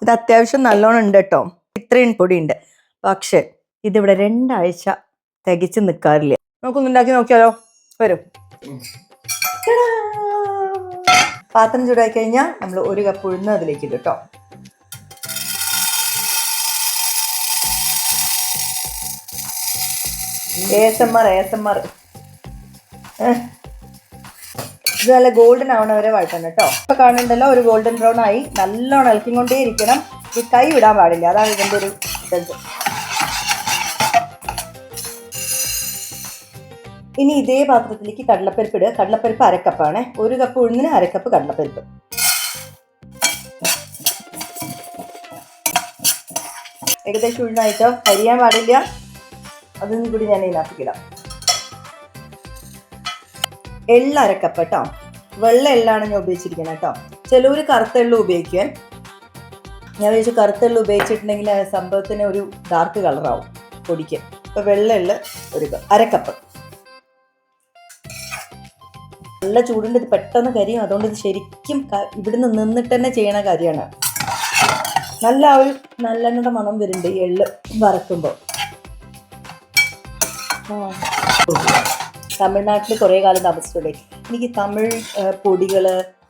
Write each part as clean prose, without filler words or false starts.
ഇത് അത്യാവശ്യം നല്ലോണം ഉണ്ട് കേട്ടോ. ഇത്രയും പൊടി ഉണ്ട്. പക്ഷെ ഇതിവിടെ 2 ആഴ്ച തികച്ച് നിൽക്കാറില്ല. നമുക്കൊന്ന് ഉണ്ടാക്കി നോക്കിയാലോ? വരും. പാത്രം ചൂടായി കഴിഞ്ഞാൽ നമ്മൾ 1 കപ്പ് ഉഴുന്ന് അതിലേക്ക് ഇടും കേട്ടോ. ASMR ഇത് നല്ല ഗോൾഡൻ ആവണവരെ വഴറ്റണം കേട്ടോ. ഇപ്പൊ കാണുന്നുണ്ടല്ലോ, ഒരു ഗോൾഡൻ ബ്രൗൺ ആയി. നല്ലോണം ഇളക്കിക്കൊണ്ടേ ഇരിക്കണം. ഈ കൈ വിടാൻ പാടില്ല, അതാണ് ഇതിന്റെ ഒരു ഇതെന്ത്. ഇനി ഇതേ പാത്രത്തിലേക്ക് കടലപ്പരിപ്പ് ഇടുക. കടലപ്പരിപ്പ് 1/2 കപ്പാണ്. 1 കപ്പ് ഉഴുന്നിന് 1/2 കപ്പ് കടലപ്പരിപ്പ്. ഏകദേശം ഉഴുന്നായിട്ടോ, കരിയാൻ പാടില്ല. അതൊന്നും കൂടി ഞാൻ ഇതിനകത്തിക്കിടാം. എള്ള 1/2 കപ്പ് കേട്ടോ. വെള്ള എള്ളാണ് ഞാൻ ഉപയോഗിച്ചിരിക്കുന്നത് കേട്ടോ. ചിലവർ കറുത്ത എള്ള് ഉപയോഗിക്കുക. ഞാൻ വിചാരിച്ചു കറുത്ത എള്ള് ഉപയോഗിച്ചിട്ടുണ്ടെങ്കിൽ സംഭവത്തിന് ഒരു ഡാർക്ക് കളറാവും പൊടിക്ക്. ഇപ്പൊ വെള്ള എള്ള് 1/2 കപ്പ്. നല്ല ചൂടുണ്ട്, ഇത് പെട്ടെന്ന് കരിയും. അതുകൊണ്ട് ഇത് ശരിക്കും ഇവിടുന്ന് നിന്നിട്ട് തന്നെ ചെയ്യണ കാര്യമാണ്. നല്ല ഒരു നല്ലെണ്ണയുടെ മണം വരുന്നുണ്ട് ഈ എള്ള് വറക്കുമ്പോൾ. തമിഴ്നാട്ടിൽ കുറേ കാലം താമസിച്ചിട്ടുണ്ട്. എനിക്ക് തമിഴ് പൊടികൾ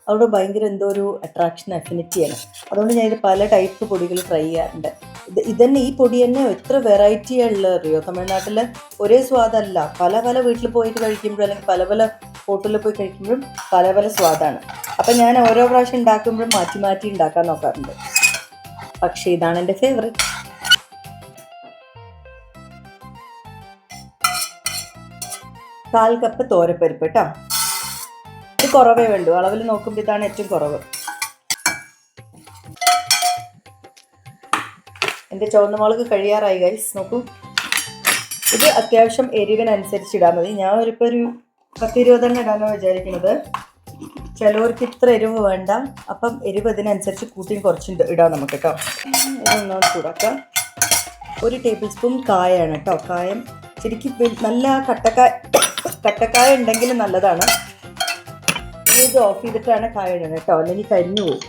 അവിടെ ഭയങ്കര എന്തോ ഒരു അട്രാക്ഷൻ, അഫിനിറ്റിയാണ്. അതുകൊണ്ട് ഞാൻ ഇത് പല ടൈപ്പ് പൊടികൾ ട്രൈ ചെയ്യാറുണ്ട്. ഇതന്നെ ഈ പൊടി തന്നെ എത്ര വെറൈറ്റിയുള്ള അറിയോ തമിഴ്നാട്ടിൽ. ഒരേ സ്വാദല്ല. പല വീട്ടിൽ പോയിട്ട് കഴിക്കുമ്പോഴും അല്ലെങ്കിൽ പല ഹോട്ടലിൽ പോയി കഴിക്കുമ്പോഴും പല സ്വാദാണ്. അപ്പം ഞാൻ ഓരോ പ്രാവശ്യം ഉണ്ടാക്കുമ്പോഴും മാറ്റി ഉണ്ടാക്കാൻ നോക്കാറുണ്ട്. പക്ഷേ ഇതാണ് എൻ്റെ ഫേവറേറ്റ്. 1/4 കപ്പ് തോരപ്പരിപ്പ് കേട്ടോ. ഇത് കുറവേ വേണ്ടു. അളവിൽ നോക്കുമ്പോൾ ഇതാണ് ഏറ്റവും കുറവ്. എൻ്റെ ചുവന്ന മുളക് കഴിയാറായി ഗൈസ്, നോക്കൂ. ഇത് അത്യാവശ്യം എരിവിനനുസരിച്ച് ഇടാൻ മതി. ഞാൻ ഒരു 10-20 ഇടാനാണ് വിചാരിക്കുന്നത്. ചിലവർക്ക് ഇത്ര എരിവ് വേണ്ട. അപ്പം എരിവ് ഇതിനനുസരിച്ച് കൂട്ടിയും കുറച്ചും ഇടാം നമുക്ക് കേട്ടോ. ഇതൊന്നാണ് ചൂടാക്കാം. 1 ടേബിൾ സ്പൂൺ കായാണ് കേട്ടോ. കായം ശരിക്കും നല്ല കട്ടക്കായ ഉണ്ടെങ്കിലും നല്ലതാണ്. ഇത് ഓഫ് ചെയ്തിട്ടാണ് കായ ഇടുന്നത് കേട്ടോ, അല്ലെങ്കിൽ കരിഞ്ഞു പോകും.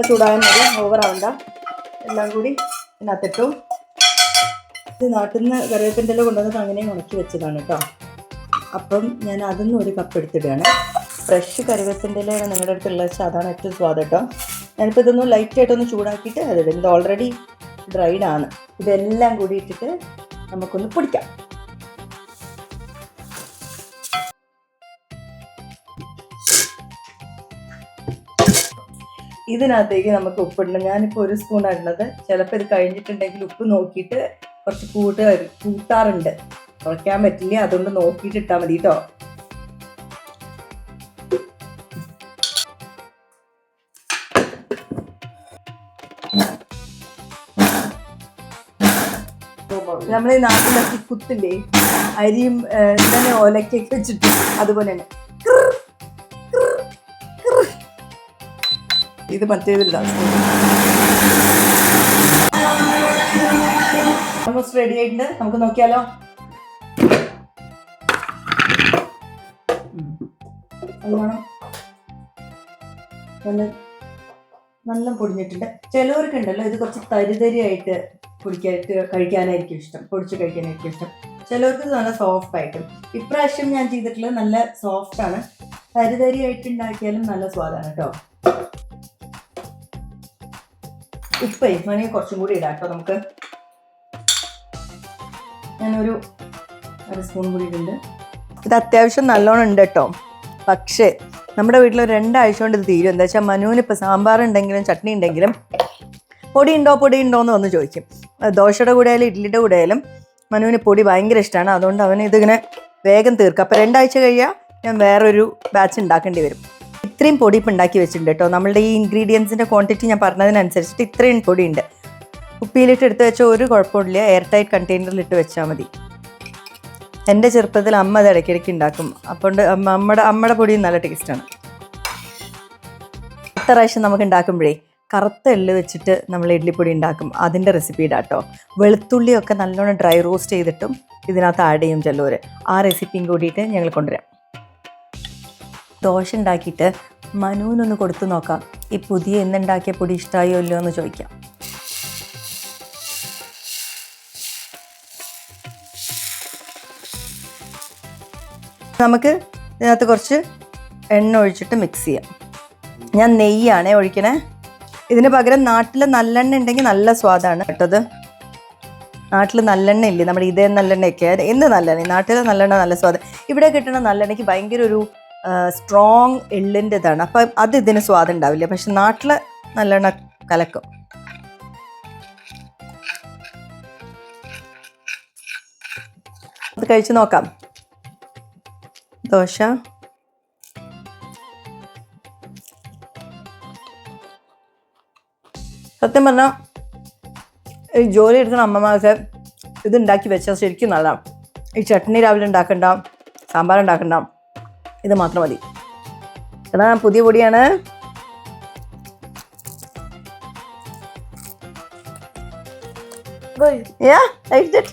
ചൂടായാൽ മതി, ഓവറാവണ്ട. എല്ലാം കൂടി ഇതിനകത്തിട്ടു. ഇത് നാട്ടിൽ നിന്ന് കറിവേപ്പിൻ്റെ ഇല കൊണ്ടുവന്നിട്ട് അങ്ങനെ ഉണക്കി വെച്ചതാണ് കേട്ടോ. അപ്പം ഞാൻ അതിൽ 1 കപ്പ് എടുത്തിടുകയാണ്. ഫ്രഷ് കറിവേപ്പിൻ്റെ ഇലയാണ് നിങ്ങളുടെ അടുത്തുള്ള വെച്ചാൽ അതാണ് ഏറ്റവും സ്വാദ് കേട്ടോ. ഞാനിപ്പോൾ ഇതൊന്ന് ലൈറ്റായിട്ടൊന്ന് ചൂടാക്കിയിട്ട് അതിടും. ഇത് ഓൾറെഡി ഡ്രൈഡ് ആണ്. ഇതെല്ലാം കൂടി ഇട്ടിട്ട് നമുക്കൊന്ന് പൊടിക്കാം. ഇതിനകത്തേക്ക് നമുക്ക് ഉപ്പിടണം. ഞാനിപ്പോൾ 1 സ്പൂണാണ് ഇടുന്നത്. ചിലപ്പോൾ ഇത് കഴിഞ്ഞിട്ടുണ്ടെങ്കിൽ ഉപ്പ് നോക്കിയിട്ട് കുറച്ച് കൂട്ടാറുണ്ട്. കുറയ്ക്കാൻ പറ്റില്ല, അതുകൊണ്ട് നോക്കിയിട്ട് ഇട്ടാൽ മതി കേട്ടോ. നമ്മൾ ഈ നാട്ടിലൊക്കെ കുത്തില്ലേ, അരിയും തന്നെ ഓലക്കൊക്കെ വെച്ചിട്ട് അതുപോലെ തന്നെ. ഇത് മറ്റേതില്ല. ഓൾമോസ്റ്റ് റെഡി ആയിട്ടുണ്ട്. നമുക്ക് നോക്കിയാലോ. നല്ല പൊടിഞ്ഞിട്ടുണ്ട്. ചിലവർക്കുണ്ടല്ലോ ഇത് കുറച്ച് തരിതരിയായിട്ട് കഴിക്കാനായിരിക്കും ഇഷ്ടം, പൊടിച്ച് കഴിക്കാനായിരിക്കും ഇഷ്ടം. ചിലവർക്ക് നല്ല സോഫ്റ്റ് ആയിട്ടും. ഇപ്രാവശ്യം ഞാൻ ചെയ്തിട്ടുള്ളത് നല്ല സോഫ്റ്റ് ആണ്. തരിതരിയായിട്ട് ഉണ്ടാക്കിയാലും നല്ല സ്വാദാണ് കേട്ടോ. ഉപ്പ് വേണമെങ്കിൽ കുറച്ചും കൂടി ഇടാം കേട്ടോ നമുക്ക്. ഞാനൊരു 1 സ്പൂൺ കൂടി ഇടുന്നുണ്ട്. ഇത് അത്യാവശ്യം നല്ലോണം ഉണ്ട് കേട്ടോ. പക്ഷേ നമ്മുടെ വീട്ടിൽ 2 ആഴ്ച കൊണ്ട് ഇത് തീരും. എന്താ വെച്ചാൽ മനുവിന് ഇപ്പോൾ സാമ്പാർ ഉണ്ടെങ്കിലും ചട്നി ഉണ്ടെങ്കിലും പൊടി ഉണ്ടോ എന്ന് വന്ന് ചോദിക്കും. ദോശയുടെ കൂടെ ആയാലും ഇഡ്ഡലിയുടെ കൂടെ ആയാലും മനുവിന് പൊടി ഭയങ്കര ഇഷ്ടമാണ്. അതുകൊണ്ട് അവന് ഇതിങ്ങനെ വേഗം തീർക്കാം. അപ്പോൾ 2 ആഴ്ച കഴിയാൽ ഞാൻ വേറൊരു ബാച്ച് ഉണ്ടാക്കേണ്ടി വരും. ഇത്രയും പൊടി ഇപ്പം ഉണ്ടാക്കി വെച്ചിട്ടുണ്ട് കേട്ടോ. നമ്മളുടെ ഈ ഇൻഗ്രീഡിയൻസിൻ്റെ ക്വാണ്ടിറ്റി ഞാൻ പറഞ്ഞതിനനുസരിച്ചിട്ട് ഇത്രയും പൊടിയുണ്ട്. കുപ്പിയിലിട്ട് എടുത്ത് വെച്ചാൽ ഒരു കുഴപ്പമില്ല. എയർ ടൈറ്റ് കണ്ടെയ്നറിലിട്ട് വെച്ചാൽ മതി. എൻ്റെ ചെറുപ്പത്തിൽ അമ്മ അത് ഇടയ്ക്കിടയ്ക്ക് ഉണ്ടാക്കും. അപ്പോൾ അമ്മയുടെ പൊടിയും നല്ല ടേസ്റ്റാണ്. അടുത്ത പ്രാവശ്യം നമുക്ക് ഉണ്ടാക്കുമ്പോഴേ കറുത്ത എള്ള് വെച്ചിട്ട് നമ്മൾ ഇഡ്ഡലിപ്പൊടി ഉണ്ടാക്കും. അതിൻ്റെ റെസിപ്പി ഇടാം കേട്ടോ. വെളുത്തുള്ളിയൊക്കെ നല്ലോണം ഡ്രൈ റോസ്റ്റ് ചെയ്തിട്ടും ഇതിനകത്ത് ആഡ് ചെയ്യും ചിലവർ. ആ റെസിപ്പിയും കൂടിയിട്ട് ഞങ്ങൾ കൊണ്ടുവരാം. ദോശ ഉണ്ടാക്കിയിട്ട് മനുവിനൊന്ന് കൊടുത്തു നോക്കാം. ഈ പുതിയ ഇന്നുണ്ടാക്കിയ പൊടി ഇഷ്ടമായോ ഇല്ലയോ എന്ന് ചോദിക്കാം. നമുക്ക് ഇതിനകത്ത് കുറച്ച് എണ്ണ ഒഴിച്ചിട്ട് മിക്സ് ചെയ്യാം. ഞാൻ നെയ്യാണേ ഒഴിക്കണേ. ഇതിന് പകരം നാട്ടിൽ നല്ലെണ്ണ ഉണ്ടെങ്കിൽ നല്ല സ്വാദാണ് കേട്ടത്. നാട്ടിൽ നല്ലെണ്ണ ഇല്ലേ, നമ്മുടെ ഇതേ നല്ലെണ്ണയൊക്കെ എന്ത് നല്ലെണ്ണ, നാട്ടിലെ നല്ലെണ്ണ നല്ല സ്വാദ്. ഇവിടെ കിട്ടുന്ന നല്ലെണ്ണയ്ക്ക് ഭയങ്കര ഒരു സ്ട്രോങ് എള്ളിൻ്റെതാണ്. അപ്പം അത് ഇതിന് സ്വാദ് ഉണ്ടാവില്ല. പക്ഷെ നാട്ടിലെ നല്ലെണ്ണ കലക്കും. അത് കഴിച്ച് നോക്കാം. ദോശ സത്യം പറഞ്ഞാൽ ഈ ജോലി എടുക്കുന്ന അമ്മമാർക്ക് ഇത് ഉണ്ടാക്കി വെച്ചാൽ ശരിക്കും നല്ലതാണ്. ഈ ചട്നി രാവിലെ ഉണ്ടാക്കണ്ട, സാമ്പാർ ഉണ്ടാക്കണ്ട, ഇത് മാത്രം മതി. അതാ പുതിയ പൊടിയാണ്. Yeah, I liked it.